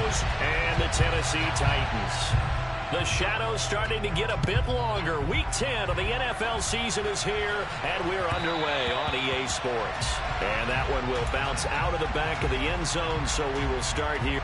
Broncos and the Tennessee Titans. The shadow's starting to get a bit longer. Week 10 of the NFL season is here, and we're underway on EA Sports. And that one will bounce out of the back of the end zone, so we will start here.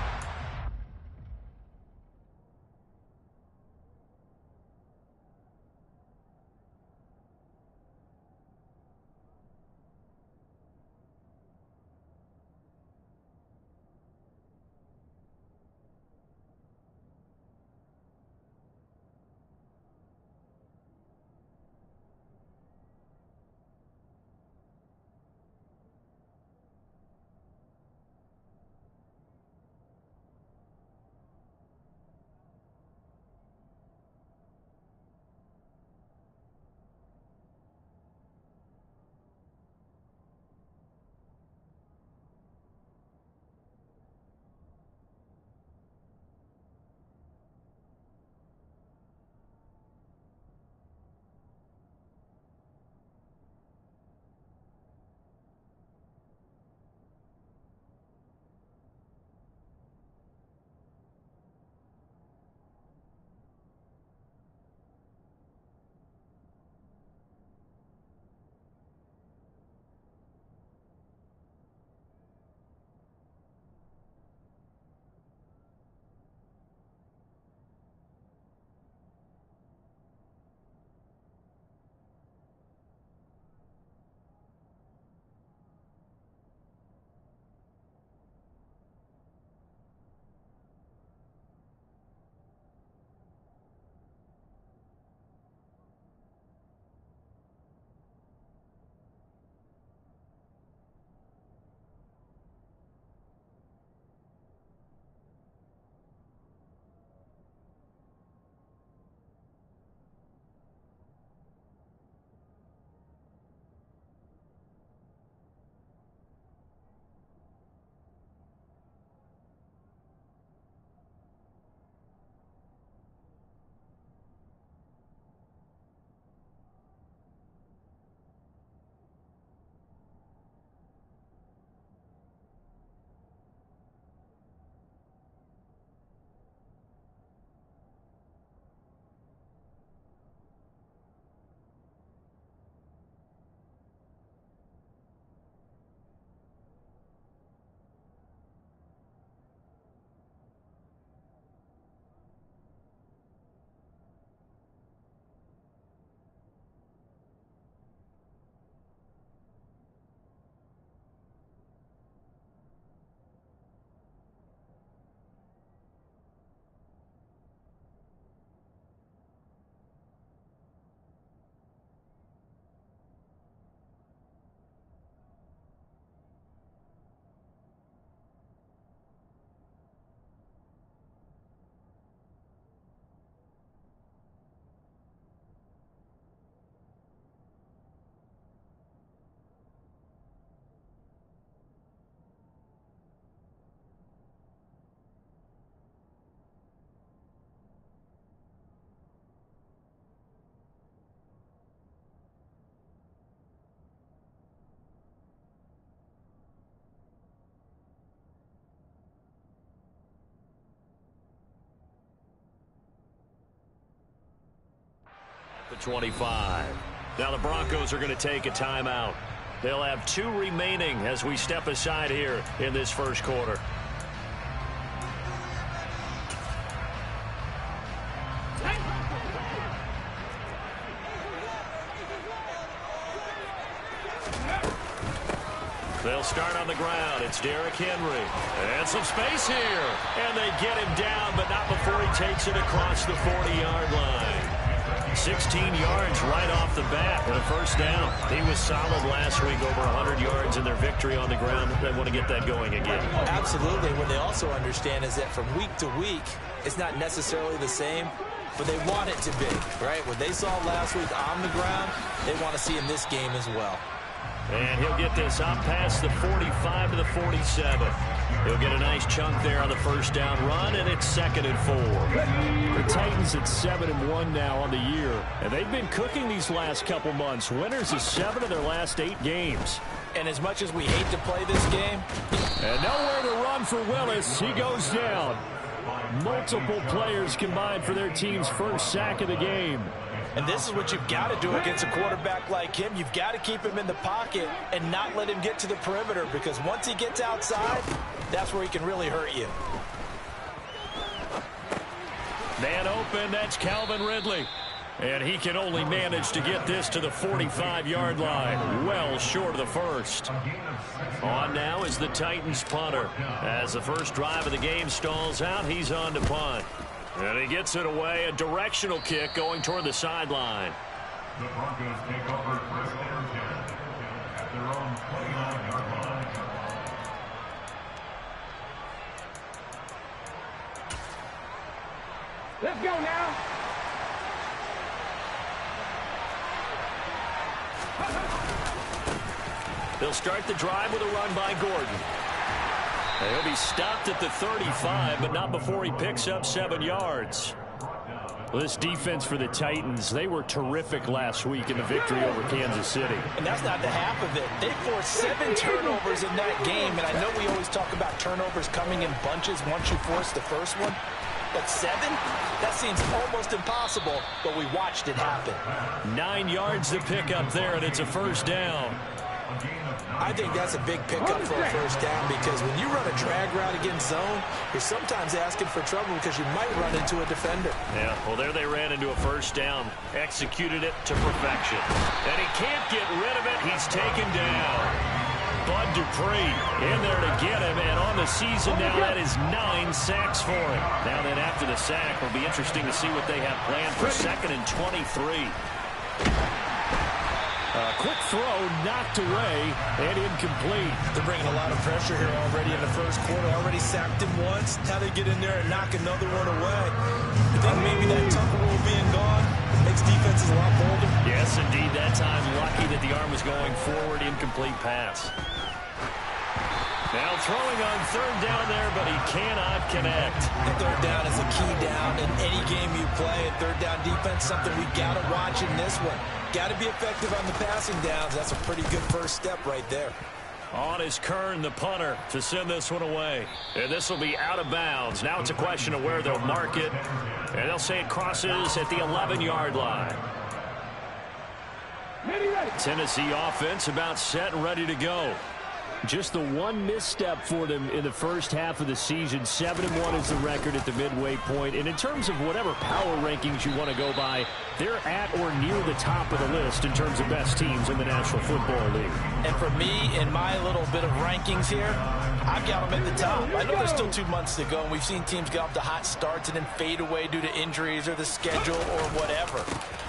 The 25. Now the Broncos are going to take a timeout. They'll have 2 remaining as we step aside here in this first quarter. They'll start on the ground. It's Derrick Henry. And some space here. And they get him down, but not before he takes it across the 40-yard line. 16 yards right off the bat and a first down. He was solid last week, over 100 yards in their victory on the ground. They want to get that going again. Absolutely. What they also understand is that from week to week, it's not necessarily the same, but they want it to be, right? What they saw last week on the ground, they want to see in this game as well. And he'll get this up past the 45 to the 47. He'll get a nice chunk there on the first down run, and it's 2nd and 4. The Titans at 7-1 now on the year, and they've been cooking these last couple months. Winners of 7 of their last 8 games. And as much as we hate to play this game. And nowhere to run for Willis. He goes down. Multiple players combined for their team's first sack of the game. And this is what you've got to do against a quarterback like him. You've got to keep him in the pocket and not let him get to the perimeter, because once he gets outside, that's where he can really hurt you. Man open, that's Calvin Ridley. And he can only manage to get this to the 45-yard line, well short of the first. On now is the Titans punter. As the first drive of the game stalls out, he's on to punt. And he gets it away, a directional kick going toward the sideline. The Broncos take over first and 10 at their own 29-yard line. Let's go now. They'll start the drive with a run by Gordon. He'll be stopped at the 35, but not before he picks up 7 yards. Well, this defense for the Titans, they were terrific last week in the victory over Kansas City. And that's not the half of it. They forced 7 turnovers in that game, and I know we always talk about turnovers coming in bunches once you force the first one. But 7? That seems almost impossible, but we watched it happen. 9 yards to pick up there, and it's a first down. I think that's a big pickup for a first down, because when you run a drag route against zone, you're sometimes asking for trouble because you might run into a defender. Yeah, well, there they ran into a first down, executed it to perfection. And he can't get rid of it. He's taken down. Bud Dupree in there to get him, and on the season now, that is 9 sacks for him. Now then, after the sack, it'll be interesting to see what they have planned for 2nd and 23. Quick throw, knocked away, and incomplete. They're bringing a lot of pressure here already in the first quarter. Already sacked him once. Now they get in there and knock another one away. I think maybe that Tucker rule being gone makes defenses a lot bolder. Yes, indeed. That time, lucky that the arm was going forward. Incomplete pass. Now throwing on 3rd down there, but he cannot connect. The 3rd down is a key down in any game you play. And 3rd down defense, something we got to watch in this one. Got to be effective on the passing downs. That's a pretty good first step right there. On is Kern, the punter, to send this one away. And this will be out of bounds. Now it's a question of where they'll mark it. And they'll say it crosses at the 11-yard line. Tennessee offense about set and ready to go. Just the one misstep for them in the first half of the season. 7-1 is the record at the midway point. And in terms of whatever power rankings you want to go by, they're at or near the top of the list in terms of best teams in the National Football League. And for me, in my little bit of rankings here, I've got them at the top. I know there's still 2 months to go, and we've seen teams get off to hot starts and then fade away due to injuries or the schedule or whatever.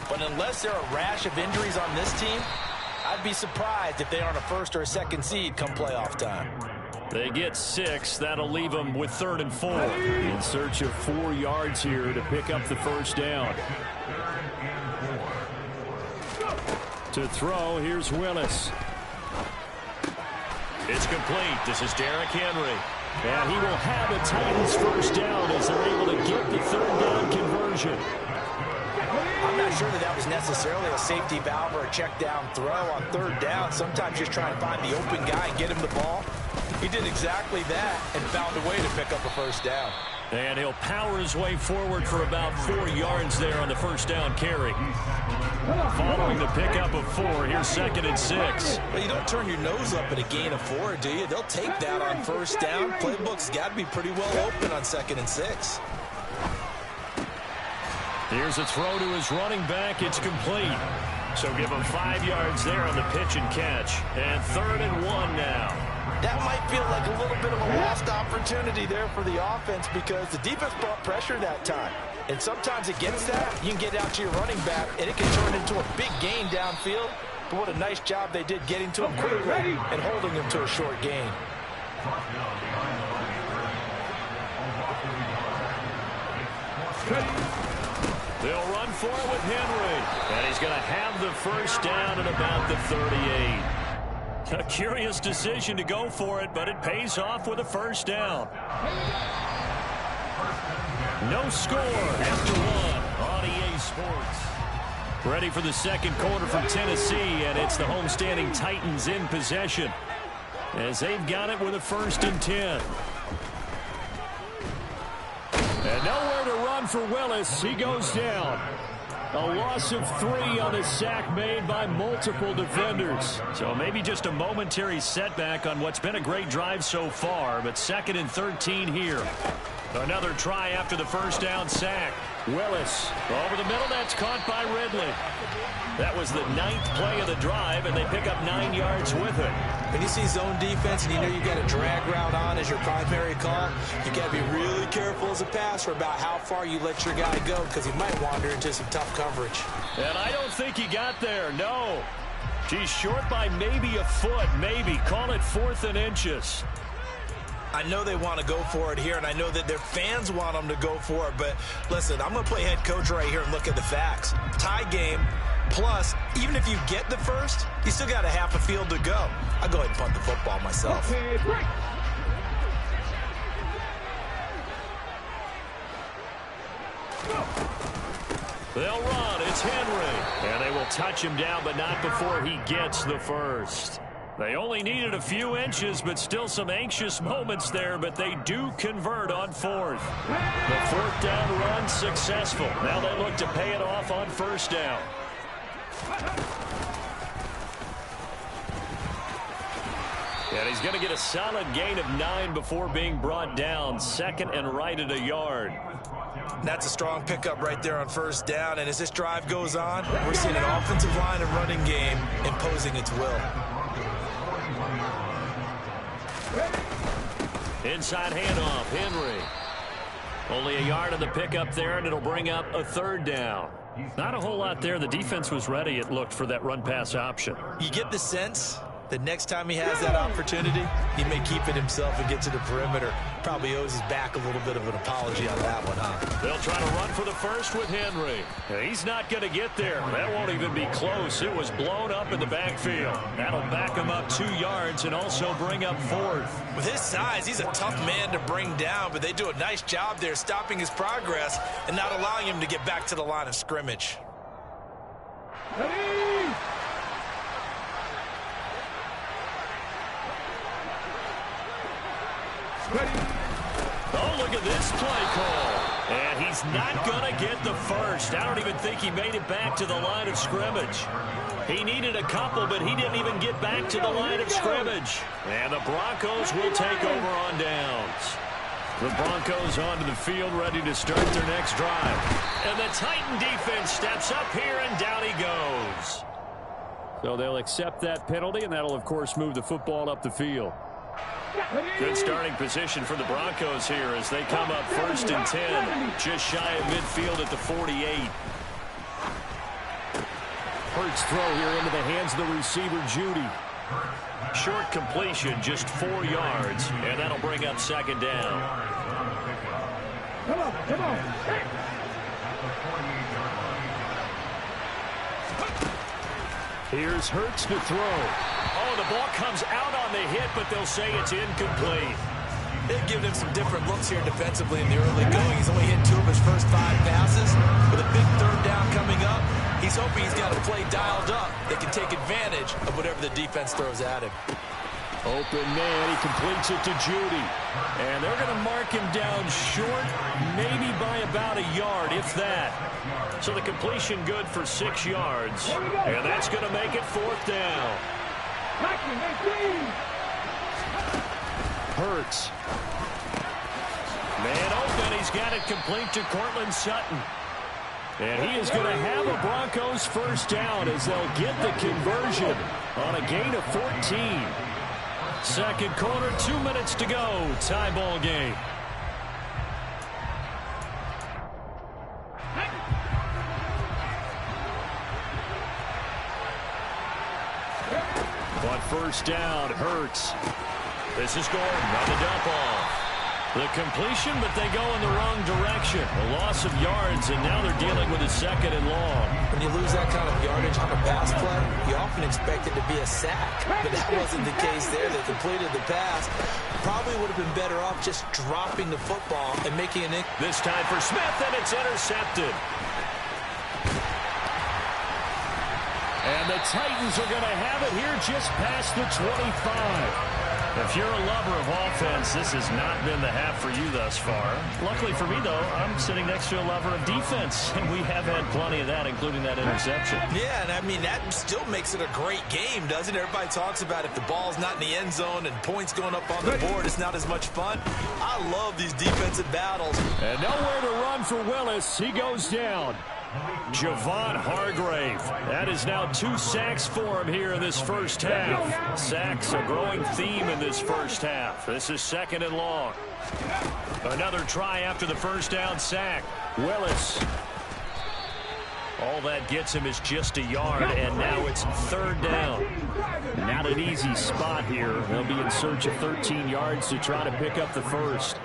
But unless there are a rash of injuries on this team, I'd be surprised if they aren't a 1st or a 2nd seed come playoff time. They get 6. That'll leave them with 3rd and 4. In search of 4 yards here to pick up the first down. To throw, here's Willis. It's complete. This is Derrick Henry. And he will have a Titans first down as they're able to get the 3rd down conversion. I'm not sure that was necessarily a safety valve or a check down throw on 3rd down. Sometimes just try and find the open guy and get him the ball. He did exactly that and found a way to pick up a first down. And he'll power his way forward for about 4 yards there on the first down carry. Following the pickup of 4, here's 2nd and 6. Well, you don't turn your nose up at a gain of 4, do you? They'll take that on first down. Playbook's got to be pretty well open on 2nd and 6. Here's a throw to his running back. It's complete. So give him 5 yards there on the pitch and catch. And 3rd and 1 now. That might feel like a little bit of a lost opportunity there for the offense, because the defense brought pressure that time. And sometimes against that, you can get out to your running back, and it can turn into a big gain downfield. But what a nice job they did getting to him quickly and holding him to a short gain. They'll run for it with Henry. And he's going to have the first down at about the 38. A curious decision to go for it, but it pays off with a first down. No score after 1 on EA Sports. Ready for the second quarter from Tennessee, and it's the homestanding Titans in possession as they've got it with a 1st and 10. And nowhere to run for Willis. He goes down. A loss of 3 on a sack made by multiple defenders. So maybe just a momentary setback on what's been a great drive so far, but 2nd and 13 here. Another try after the 1st down sack. Willis over the middle. That's caught by Ridley. That was the 9th play of the drive, and they pick up 9 yards with it. When you see zone defense and you know you've got a drag route on as your primary call, you've got to be really careful as a passer about how far you let your guy go because he might wander into some tough coverage. And I don't think he got there, no. He's short by maybe a foot, maybe. Call it 4th and inches. I know they want to go for it here, and I know that their fans want them to go for it, but listen, I'm going to play head coach right here and look at the facts. Tie game, plus, even if you get the first, you still got a half a field to go. I'll go ahead and punt the football myself. They'll run. It's Henry. And they will touch him down, but not before he gets the first. They only needed a few inches, but still some anxious moments there, but they do convert on 4th. The 4th down run successful. Now they look to pay it off on 1st down. And he's going to get a solid gain of 9 before being brought down. 2nd and right at a yard. That's a strong pickup right there on 1st down, and as this drive goes on, we're seeing an offensive line and running game imposing its will. Inside handoff, Henry. Only a yard on the pickup there, and it'll bring up a 3rd down. Not a whole lot there. The defense was ready, it looked, for that run-pass option. You get the sense that next time he has that opportunity, he may keep it himself and get to the perimeter. Probably owes his back a little bit of an apology on that one, huh? They'll try to run for the first with Henry. He's not going to get there. That won't even be close. It was blown up in the backfield. That'll back him up 2 yards and also bring up 4th. With his size, he's a tough man to bring down, but they do a nice job there stopping his progress and not allowing him to get back to the line of scrimmage. Oh, look at this play call. And he's not going to get the first. I don't even think he made it back to the line of scrimmage. He needed a couple, but he didn't even get back to the line of scrimmage. And the Broncos will take over on downs. The Broncos onto the field, ready to start their next drive. And the Titan defense steps up here, and down he goes. So they'll accept that penalty, and that'll, of course, move the football up the field. Good starting position for the Broncos here as they come up 1st and 10. Just shy of midfield at the 48. Hurts throw here into the hands of the receiver, Judy. Short completion, just 4 yards, and that'll bring up 2nd down. Come on. Here's Hurts to throw. Oh, the ball comes out on the hit, but they'll say it's incomplete. They've given him some different looks here defensively in the early going. He's only hit 2 of his first 5 passes. With a big 3rd down coming up, he's hoping he's got a play dialed up that can take advantage of whatever the defense throws at him. Open man, he completes it to Judy. And they're going to mark him down short, maybe by about a yard, if that. So the completion good for 6 yards. And that's going to make it 4th down. Hurts. Man open, he's got it complete to Cortland Sutton. And he is going to have a Broncos 1st down as they'll get the conversion on a gain of 14. Second quarter, 2 minutes to go. Tie ball game. On 1st down, Hurts. This is Gordon on the dump off. The completion, but they go in the wrong direction. A loss of yards, and now they're dealing with a 2nd and long. When you lose that kind of yardage on a pass play, you often expect it to be a sack. But that wasn't the case there. They completed the pass. Probably would have been better off just dropping the football and making an... This time for Smith, and it's intercepted. And the Titans are going to have it here just past the 25. If you're a lover of offense, this has not been the half for you thus far. Luckily for me, though, I'm sitting next to a lover of defense, and we have had plenty of that, including that interception. Yeah, and I mean, that still makes it a great game, doesn't it? Everybody talks about if the ball's not in the end zone and points going up on the board, it's not as much fun. I love these defensive battles. And nowhere to run for Willis. He goes down. Javon Hargrave. That is now 2 sacks for him here in this first half. Sacks, a growing theme in this first half. This is 2nd and long. Another try after the first down sack. Willis. All that gets him is just a yard, and now it's 3rd down. Not an easy spot here. They'll be in search of 13 yards to try to pick up the first.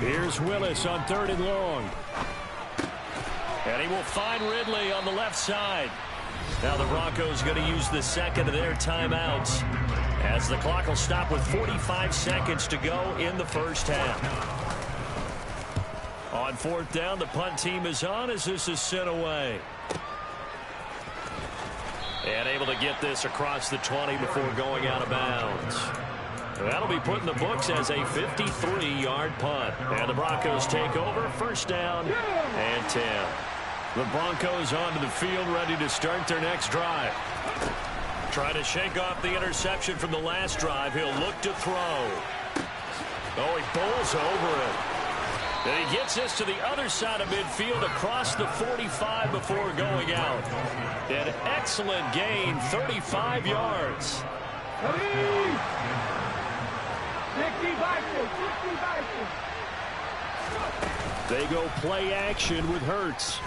Here's Willis on 3rd and long. And he will find Ridley on the left side. Now the Broncos going to use the second of their timeouts as the clock will stop with 45 seconds to go in the first half. On 4th down, the punt team is on as this is sent away. And able to get this across the 20 before going out of bounds. That'll be put in the books as a 53-yard punt. And the Broncos take over, 1st down and 10. The Broncos onto the field, ready to start their next drive. Trying to shake off the interception from the last drive. He'll look to throw. Oh, he bowls over it. And he gets this to the other side of midfield across the 45 before going out. An excellent gain, 35 yards. They go play action with Hurts.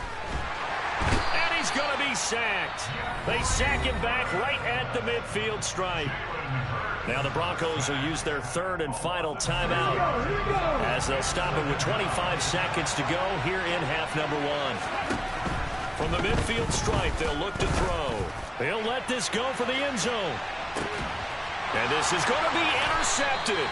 And he's going to be sacked. They sack him back right at the midfield stripe. Now the Broncos will use their 3rd and final timeout as they'll stop it with 25 seconds to go here in half number 1. From the midfield stripe, they'll look to throw. They'll let this go for the end zone. And this is going to be intercepted.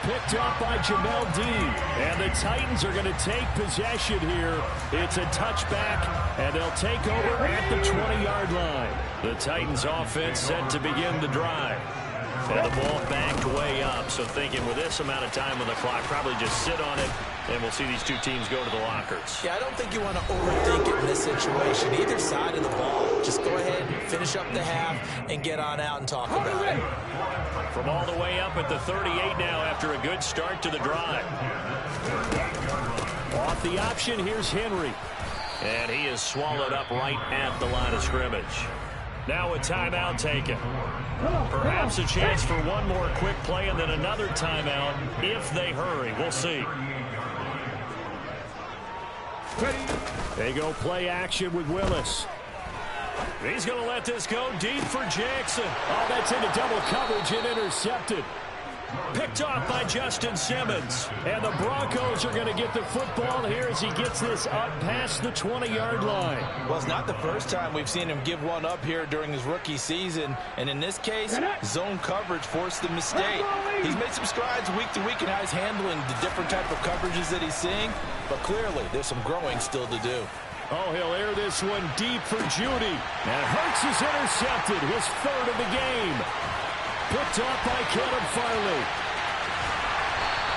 Picked up by Jamel Dean. And the Titans are going to take possession here. It's a touchback, and they'll take over at the 20-yard line. The Titans offense set to begin the drive. And the ball backed way up. So thinking with this amount of time on the clock, probably just sit on it, and we'll see these two teams go to the lockers. Yeah, I don't think you want to overthink it in this situation. Either side of the ball. Just go ahead, finish up the half, and get on out and talk about it. From all the way up at the 38 now after a good start to the drive. Off the option, here's Henry. And he is swallowed up right at the line of scrimmage. Now a timeout taken. Perhaps a chance for one more quick play and then another timeout if they hurry. We'll see. They go play action with Willis. He's going to let this go deep for Jackson. Oh, that's into double coverage and intercepted. Picked off by Justin Simmons. And the Broncos are going to get the football here as he gets this up past the 20-yard line. Well, it's not the first time we've seen him give one up here during his rookie season. And in this case, zone coverage forced the mistake. He's made some strides week to week in how he's handling the different type of coverages that he's seeing. But clearly, there's some growing still to do. Oh, he'll air this one deep for Judy. And Hurts is intercepted, his 3rd of the game. Picked off by Caleb Farley.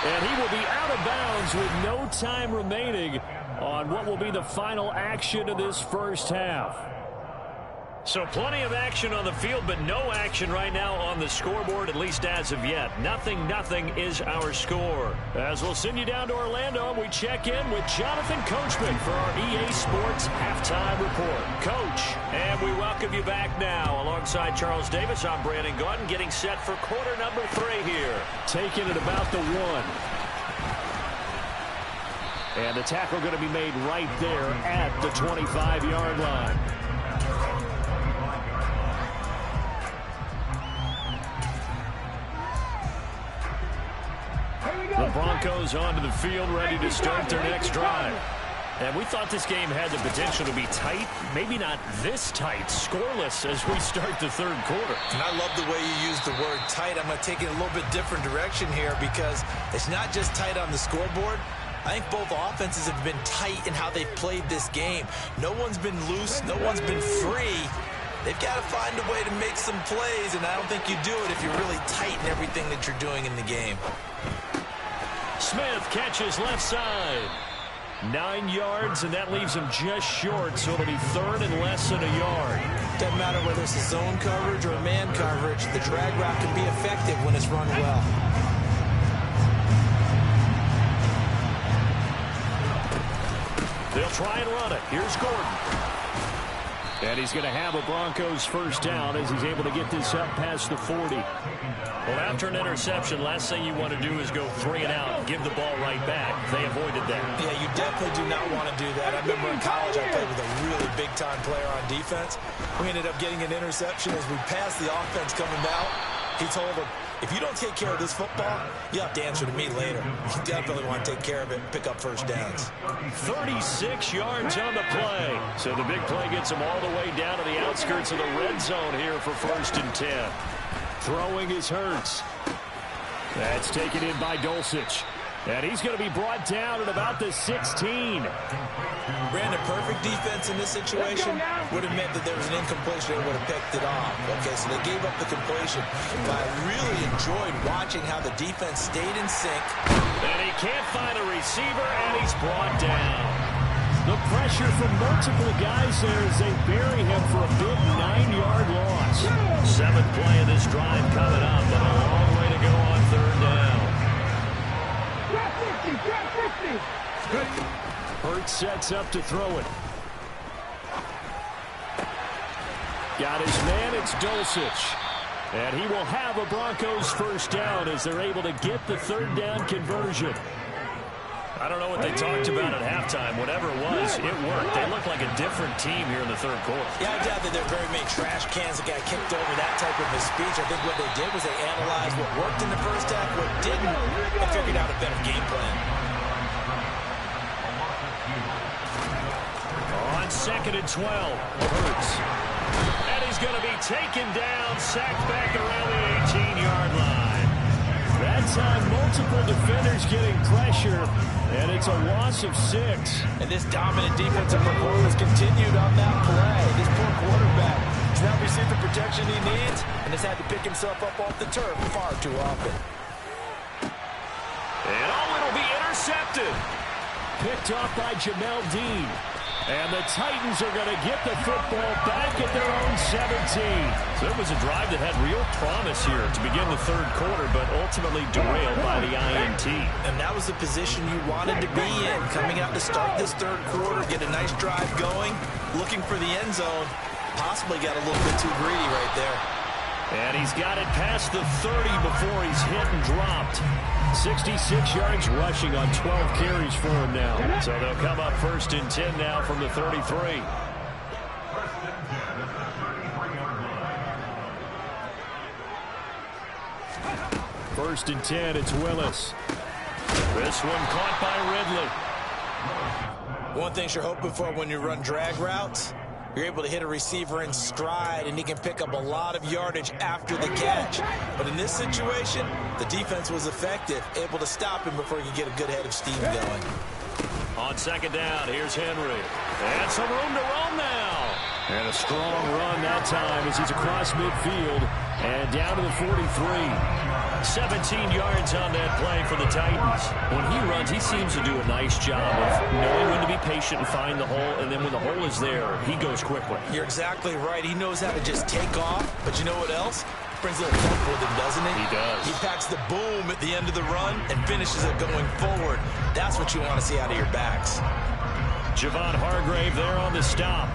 And he will be out of bounds with no time remaining on what will be the final action of this first half. So plenty of action on the field, but no action right now on the scoreboard, at least as of yet. 0-0 is our score. As we'll send you down to Orlando, we check in with Jonathan Coachman for our EA Sports Halftime Report. Coach, and we welcome you back now. Alongside Charles Davis, I'm Brandon Gaudin, getting set for quarter number 3 here. Taking it about the 1. And the tackle going to be made right there at the 25-yard line. The Broncos onto the field, ready to start their next drive. And we thought this game had the potential to be tight, maybe not this tight, scoreless as we start the 3rd quarter. And I love the way you use the word tight. I'm going to take it a little bit different direction here because it's not just tight on the scoreboard. I think both offenses have been tight in how they've played this game. No one's been loose. No one's been free. they've got to find a way to make some plays, and I don't think you do it if you really tighten everything that you're doing in the game. Smith catches left side. 9 yards, and that leaves him just short, so it'll be third and less than a yard. Doesn't matter whether it's a zone coverage or a man coverage, the drag route can be effective when it's run well. They'll try and run it. Here's Gordon. And he's going to have a Broncos first down as he's able to get this up past the 40. Well, after an interception, last thing you want to do is go 3 and out and give the ball right back. They avoided that. Yeah, you definitely do not want to do that. I remember in college I played with a really big-time player on defense. We ended up getting an interception as we passed the offense coming out. He told him, if you don't take care of this football, you have to answer to me later. You definitely want to take care of it and pick up first downs. 36 yards on the play. So the big play gets him all the way down to the outskirts of the red zone here for first and 10. Throwing is Hurts. That's taken in by Dulcich. And he's going to be brought down at about the 16. Brandon, perfect defense in this situation would have meant that there was an incompletion and would have picked it off. Okay, so they gave up the completion. But I really enjoyed watching how the defense stayed in sync. And he can't find a receiver, and he's brought down. The pressure from multiple guys there as they bury him for a big 9-yard loss. 7th play of this drive coming up, but a long way to go on third down. Hurts sets up to throw it. Got his man, it's Dulcich. And he will have a Broncos first down as they're able to get the third down conversion. I don't know what they talked about at halftime. Whatever it was, it worked. They look like a different team here in the third quarter. Yeah, I doubt that there are very many trash cans that got kicked over, that type of a speech. I think what they did was they analyzed what worked in the first half, what didn't, and figured out a better game plan. On 2nd and 12, Hurts. And he's going to be taken down, sacked back around the 18-yard line. That time, multiple defenders getting pressure, and it's a loss of 6. And this dominant defensive performance continued on that play. This poor quarterback has not received the protection he needs and has had to pick himself up off the turf far too often. And it'll be intercepted. Picked off by Jamel Dean. And the Titans are going to get the football back at their own 17. So it was a drive that had real promise here to begin the third quarter, but ultimately derailed by the INT. And that was the position you wanted to be in, coming out to start this third quarter, get a nice drive going, looking for the end zone. Possibly got a little bit too greedy right there. And he's got it past the 30 before he's hit and dropped. 66 yards rushing on 12 carries for him now. So they'll come up first and 10 now from the 33. First and 10, it's Willis. This one caught by Ridley. One thing you're hoping for when you run drag routes, you're able to hit a receiver in stride, and he can pick up a lot of yardage after the catch. But in this situation, the defense was effective, able to stop him before he could get a good head of steam going. On 2nd down, here's Henry. And some room to roam now. And a strong run that time as he's across midfield and down to the 43. 17 yards on that play for the Titans. When he runs, he seems to do a nice job of knowing when to be patient and find the hole, and then when the hole is there, he goes quickly. You're exactly right. He knows how to just take off, but you know what else? Brings a little thump with him, doesn't he? He does. He packs the boom at the end of the run and finishes it going forward. That's what you want to see out of your backs. Javon Hargrave there on the stop.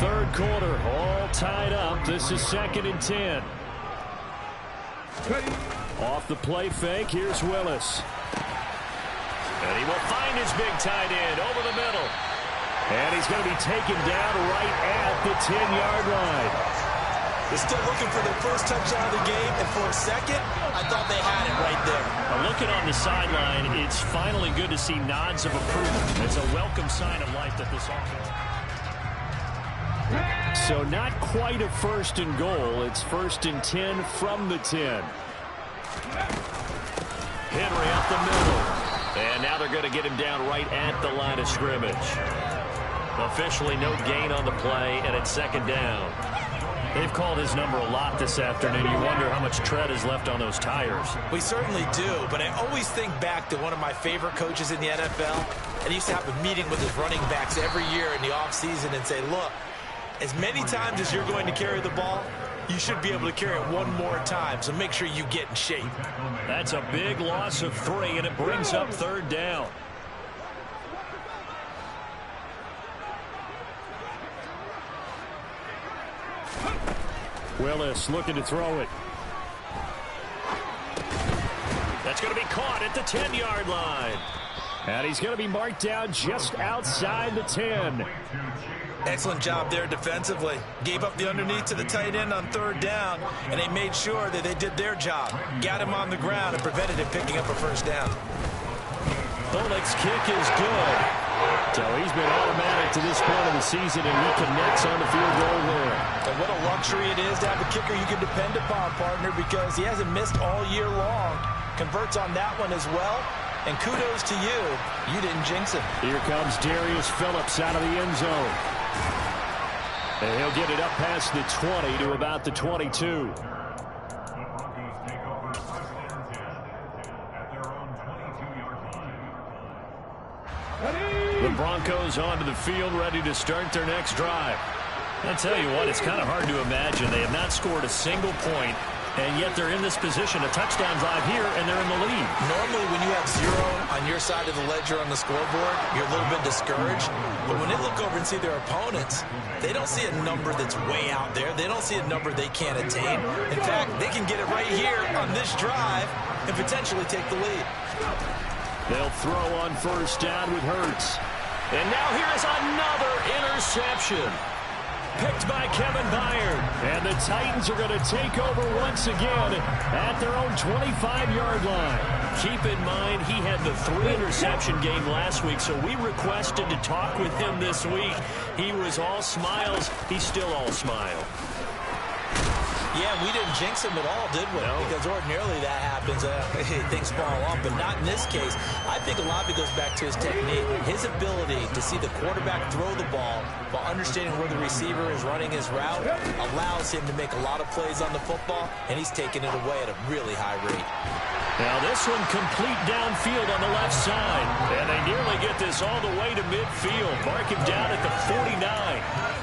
Third quarter, all tied up. This is 2nd and 10. Off the play fake, here's Willis. And he will find his big tight end over the middle. And he's going to be taken down right at the 10-yard line. They're still looking for their first touchdown of the game, and for a second, I thought they had it right there. Now looking on the sideline, it's finally good to see nods of approval. It's a welcome sign of life that this offense... So not quite a first and goal. It's 1st and 10 from the 10. Henry up the middle. And now they're going to get him down right at the line of scrimmage. Officially no gain on the play, and it's 2nd down. They've called his number a lot this afternoon. You wonder how much tread is left on those tires. We certainly do, but I always think back to one of my favorite coaches in the NFL, and he used to have a meeting with his running backs every year in the offseason and say, look, as many times as you're going to carry the ball, you should be able to carry it one more time, so make sure you get in shape. That's a big loss of 3, and it brings up 3rd down. Willis looking to throw it. That's going to be caught at the 10-yard line. And he's going to be marked down just outside the 10. Excellent job there defensively. Gave up the underneath to the tight end on 3rd down, and they made sure that they did their job. Got him on the ground and prevented him picking up a 1st down. Bullock's kick is good. So he's been automatic to this point of the season, and he connects on the field goal there. And what a luxury it is to have a kicker you can depend upon, partner, because he hasn't missed all year long. Converts on that one as well. And kudos to you. You didn't jinx him. Here comes Darius Phillips out of the end zone. And he'll get it up past the 20 to about the 22. The Broncos onto the field, ready to start their next drive. I'll tell you what, it's kind of hard to imagine. They have not scored a single point, and yet they're in this position, a touchdown drive here, and they're in the lead. Normally, when you have 0 on your side of the ledger on the scoreboard, you're a little bit discouraged. But when they look over and see their opponents, they don't see a number that's way out there. They don't see a number they can't attain. In fact, they can get it right here on this drive and potentially take the lead. They'll throw on 1st down with Hurts. And now here is another interception. Picked by Kevin Byard. And the Titans are going to take over once again at their own 25-yard line. Keep in mind, he had the 3-interception game last week, so we requested to talk with him this week. He was all smiles. He's still all smile. Yeah, we didn't jinx him at all, did we? No. Because ordinarily that happens. Things fall off, but not in this case. I think a lot of it goes back to his technique. His ability to see the quarterback throw the ball while understanding where the receiver is running his route allows him to make a lot of plays on the football, and he's taking it away at a really high rate. Now this one complete downfield on the left side. And they nearly get this all the way to midfield. Mark him down at the 49.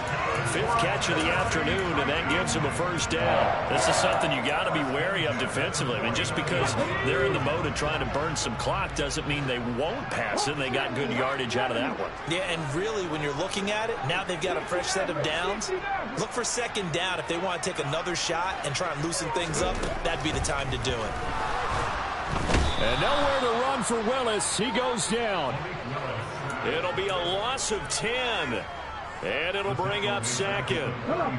5th catch of the afternoon, and that gives him a 1st down. This is something you got to be wary of defensively. I mean, just because they're in the mode of trying to burn some clock doesn't mean they won't pass it. They got good yardage out of that one. Yeah, and really, when you're looking at it, now they've got a fresh set of downs. Look for 2nd down. If they want to take another shot and try and loosen things up, that'd be the time to do it. And nowhere to run for Willis. He goes down. It'll be a loss of 10. And it'll bring up 2nd. Come on.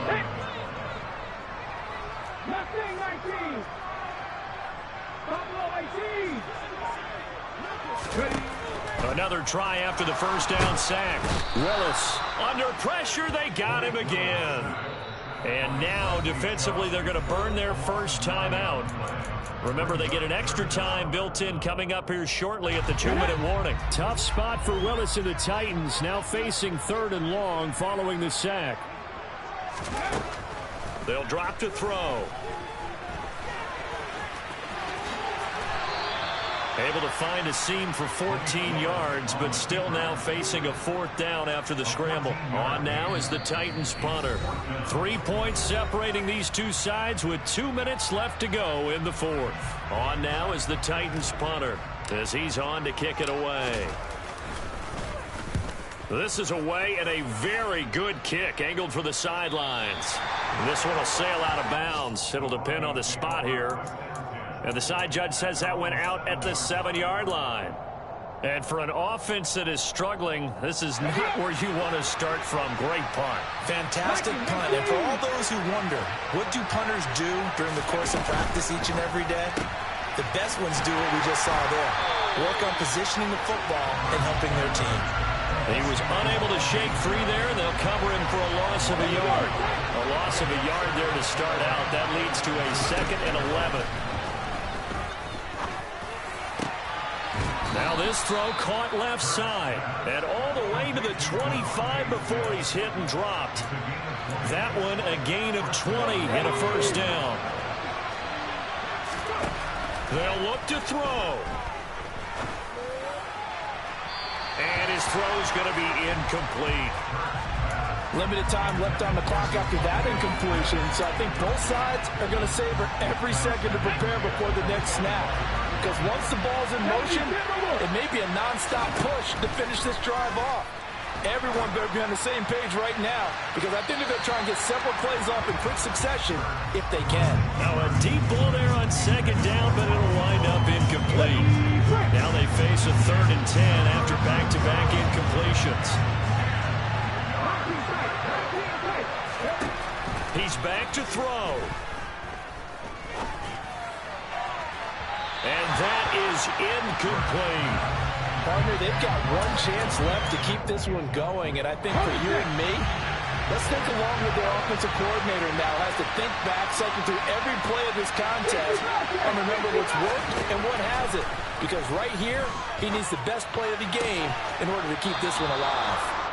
Hey. Nothing 19. Buffalo 18. Another try after the 1st down sack. Willis under pressure. They got him again. And now defensively they're going to burn their 1st time out. Remember, they get an extra time built in coming up here shortly at the 2-minute warning. Tough spot for Willis and the Titans, now facing 3rd and long following the sack. They'll drop to throw. Able to find a seam for 14 yards, but still now facing a 4th down after the scramble. On now is the Titans punter. 3 points separating these two sides with 2 minutes left to go in the 4th. On now is the Titans punter as he's on to kick it away. This is away and a very good kick angled for the sidelines. This one will sail out of bounds. It'll depend on the spot here. And the side judge says that went out at the 7-yard line. And for an offense that is struggling, this is not where you want to start from. Great punt. Fantastic punt. And for all those who wonder, what do punters do during the course of practice each and every day? The best ones do what we just saw there. Work on positioning the football and helping their team. He was unable to shake free there, and they'll cover him for a loss of a yard. A loss of a yard there to start out. That leads to a 2nd and 11. Now this throw caught left side. And all the way to the 25 before he's hit and dropped. That one a gain of 20 and a first down. They'll look to throw. And his throw's going to be incomplete. Limited time left on the clock after that incompletion, so I think both sides are going to savor every second to prepare before the next snap. Because once the ball's in motion, it may be a non-stop push to finish this drive off. Everyone better be on the same page right now, because I think they're going to try and get several plays off in quick succession if they can. Now a deep ball there on second down, but it'll wind up incomplete. Now they face a 3rd and 10 after back-to-back incompletions. He's back to throw. And that is incomplete. Partner, they've got one chance left to keep this one going, and I think for you and me, let's think along with their offensive coordinator now. Has to think back, cycle through every play of this contest, and remember what's worked and what hasn't. Because right here, he needs the best play of the game in order to keep this one alive.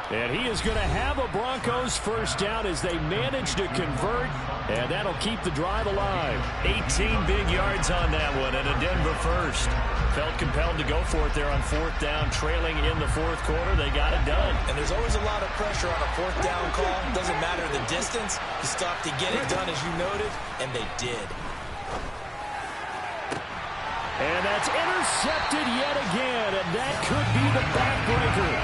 And he is going to have a Broncos first down as they manage to convert, and that'll keep the drive alive. 18 big yards on that one, and a Denver first. Felt compelled to go for it there on 4th down, trailing in the 4th quarter. They got it done. And there's always a lot of pressure on a 4th down call. Doesn't matter the distance. You stop to get it done, as you noted, and they did. And that's intercepted yet again, and that could be the backbreaker.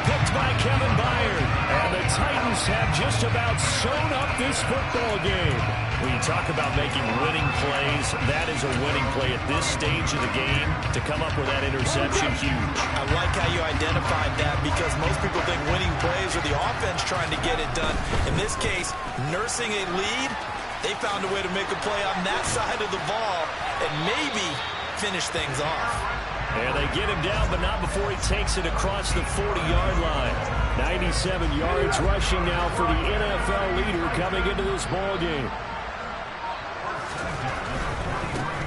Picked by Kevin Byard. And the Titans have just about sewn up this football game. When you talk about making winning plays, that is a winning play at this stage of the game. To come up with that interception, huge. I like how you identified that, because most people think winning plays are the offense trying to get it done. In this case, nursing a lead, they found a way to make a play on that side of the ball and maybe finish things off. And they get him down, but not before he takes it across the 40-yard line. 97 yards rushing now for the NFL leader coming into this ball game.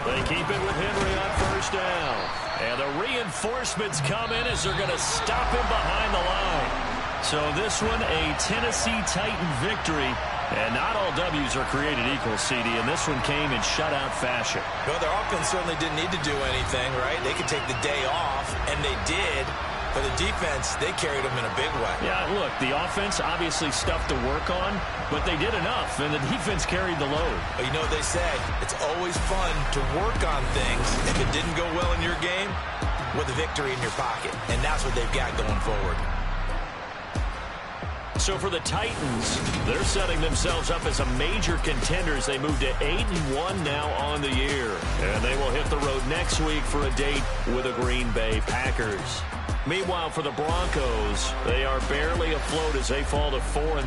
They keep it with Henry on first down. And the reinforcements come in as they're going to stop him behind the line. So this one, a Tennessee Titan victory. And not all W's are created equal, CD, and this one came in shutout fashion. Well, their offense certainly didn't need to do anything, right? They could take the day off, and they did. For the defense, they carried them in a big way. Yeah, look, the offense obviously stuff to work on, but they did enough, and the defense carried the load. But you know what they say, it's always fun to work on things if it didn't go well in your game with a victory in your pocket, and that's what they've got going forward. So for the Titans, they're setting themselves up as a major contender as they move to 8-1 now on the year. And they will hit the road next week for a date with the Green Bay Packers. Meanwhile, for the Broncos, they are barely afloat as they fall to 4-5.